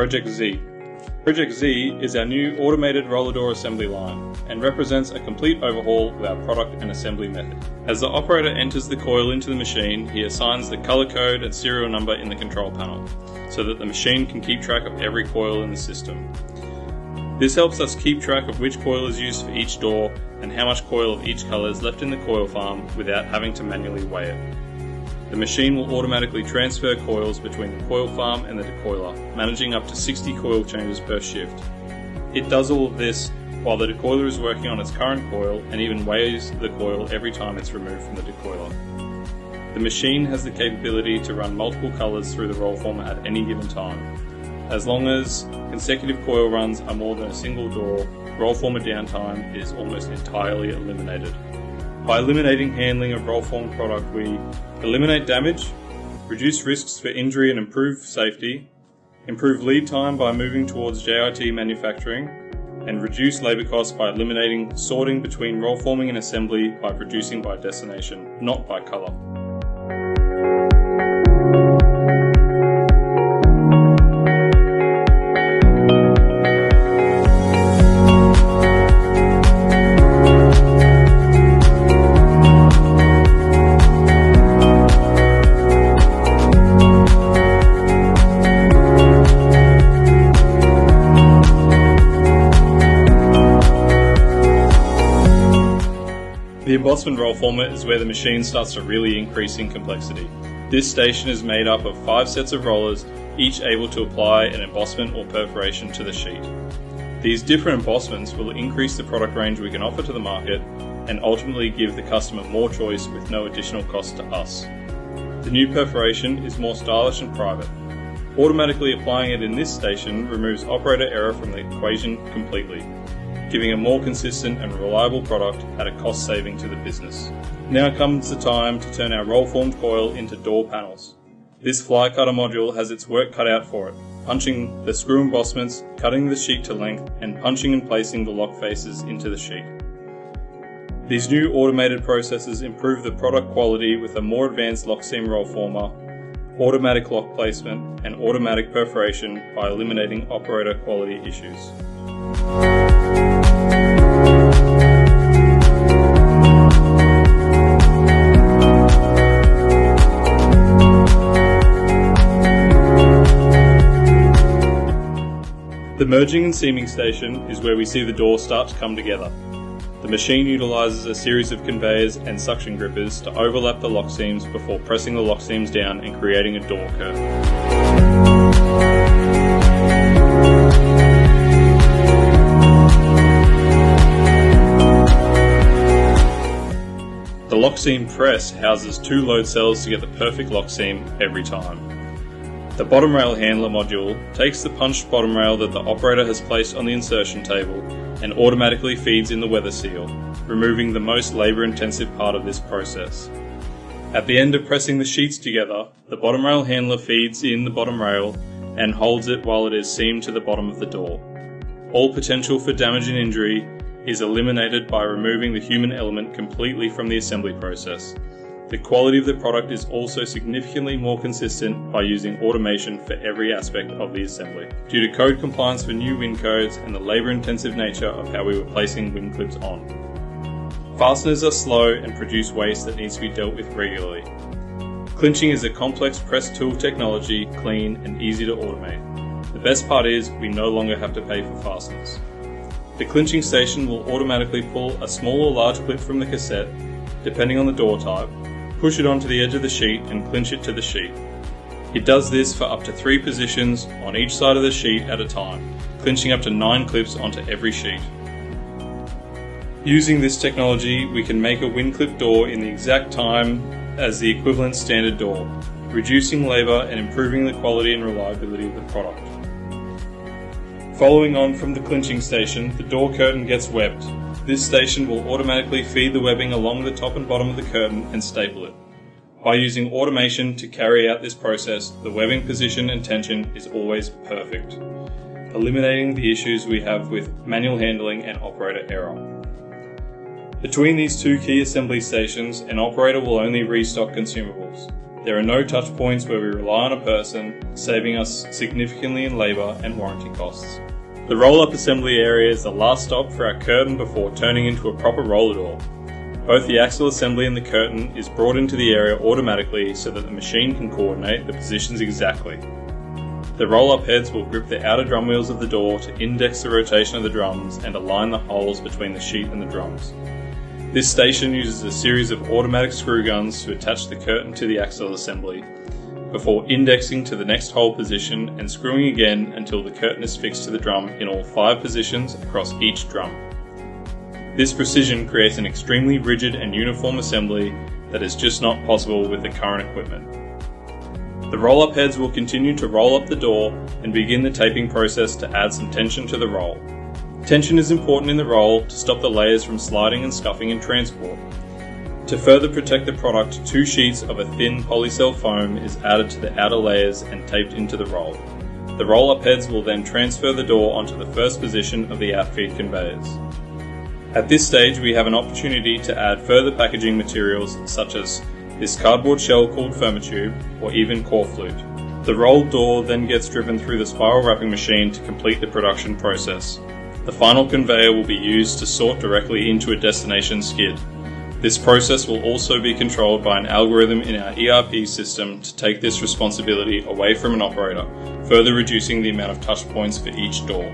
Project Z. Project Z is our new automated roller door assembly line and represents a complete overhaul of our product and assembly method. As the operator enters the coil into the machine, he assigns the color code and serial number in the control panel so that the machine can keep track of every coil in the system. This helps us keep track of which coil is used for each door and how much coil of each color is left in the coil farm without having to manually weigh it. The machine will automatically transfer coils between the coil farm and the decoiler, managing up to 60 coil changes per shift. It does all of this while the decoiler is working on its current coil and even weighs the coil every time it's removed from the decoiler. The machine has the capability to run multiple colors through the roll former at any given time. As long as consecutive coil runs are more than a single door, roll former downtime is almost entirely eliminated. By eliminating handling of roll form product, we eliminate damage, reduce risks for injury and improve safety, improve lead time by moving towards JIT manufacturing, and reduce labour costs by eliminating sorting between roll forming and assembly by producing by destination, not by colour. The embossment roll former is where the machine starts to really increase in complexity. This station is made up of 5 sets of rollers, each able to apply an embossment or perforation to the sheet. These different embossments will increase the product range we can offer to the market and ultimately give the customer more choice with no additional cost to us. The new perforation is more stylish and private. Automatically applying it in this station removes operator error from the equation completely, giving a more consistent and reliable product at a cost saving to the business. Now comes the time to turn our roll formed coil into door panels. This fly cutter module has its work cut out for it, punching the screw embossments, cutting the sheet to length, and punching and placing the lock faces into the sheet. These new automated processes improve the product quality with a more advanced lock seam roll former, automatic lock placement, and automatic perforation by eliminating operator quality issues. The merging and seaming station is where we see the door start to come together. The machine utilises a series of conveyors and suction grippers to overlap the lock seams before pressing the lock seams down and creating a door curtain. The lock seam press houses 2 load cells to get the perfect lock seam every time. The bottom rail handler module takes the punched bottom rail that the operator has placed on the insertion table and automatically feeds in the weather seal, removing the most labour intensive part of this process. At the end of pressing the sheets together, the bottom rail handler feeds in the bottom rail and holds it while it is seamed to the bottom of the door. All potential for damage and injury is eliminated by removing the human element completely from the assembly process. The quality of the product is also significantly more consistent by using automation for every aspect of the assembly, due to code compliance for new wind codes and the labour-intensive nature of how we were placing wind clips on. Fasteners are slow and produce waste that needs to be dealt with regularly. Clinching is a complex press tool technology, clean and easy to automate. The best part is we no longer have to pay for fasteners. The clinching station will automatically pull a small or large clip from the cassette, depending on the door type, push it onto the edge of the sheet and clinch it to the sheet. It does this for up to 3 positions on each side of the sheet at a time, clinching up to 9 clips onto every sheet. Using this technology, we can make a wind clip door in the exact time as the equivalent standard door, reducing labour and improving the quality and reliability of the product. Following on from the clinching station, the door curtain gets webbed. This station will automatically feed the webbing along the top and bottom of the curtain and staple it. By using automation to carry out this process, the webbing position and tension is always perfect, eliminating the issues we have with manual handling and operator error. Between these 2 key assembly stations, an operator will only restock consumables. There are no touch points where we rely on a person, saving us significantly in labour and warranty costs. The roll-up assembly area is the last stop for our curtain before turning into a proper roller door. Both the axle assembly and the curtain is brought into the area automatically so that the machine can coordinate the positions exactly. The roll-up heads will grip the outer drum wheels of the door to index the rotation of the drums and align the holes between the sheet and the drums. This station uses a series of automatic screw guns to attach the curtain to the axle assembly, before indexing to the next hole position and screwing again until the curtain is fixed to the drum in all 5 positions across each drum. This precision creates an extremely rigid and uniform assembly that is just not possible with the current equipment. The roll-up heads will continue to roll up the door and begin the taping process to add some tension to the roll. Tension is important in the roll to stop the layers from sliding and scuffing in transport. To further protect the product, 2 sheets of a thin polycell foam is added to the outer layers and taped into the roll. The roll-up heads will then transfer the door onto the first position of the outfeed conveyors. At this stage, we have an opportunity to add further packaging materials such as this cardboard shell called Firmatube or even core flute. The rolled door then gets driven through the spiral wrapping machine to complete the production process. The final conveyor will be used to sort directly into a destination skid. This process will also be controlled by an algorithm in our ERP system to take this responsibility away from an operator, further reducing the amount of touch points for each door.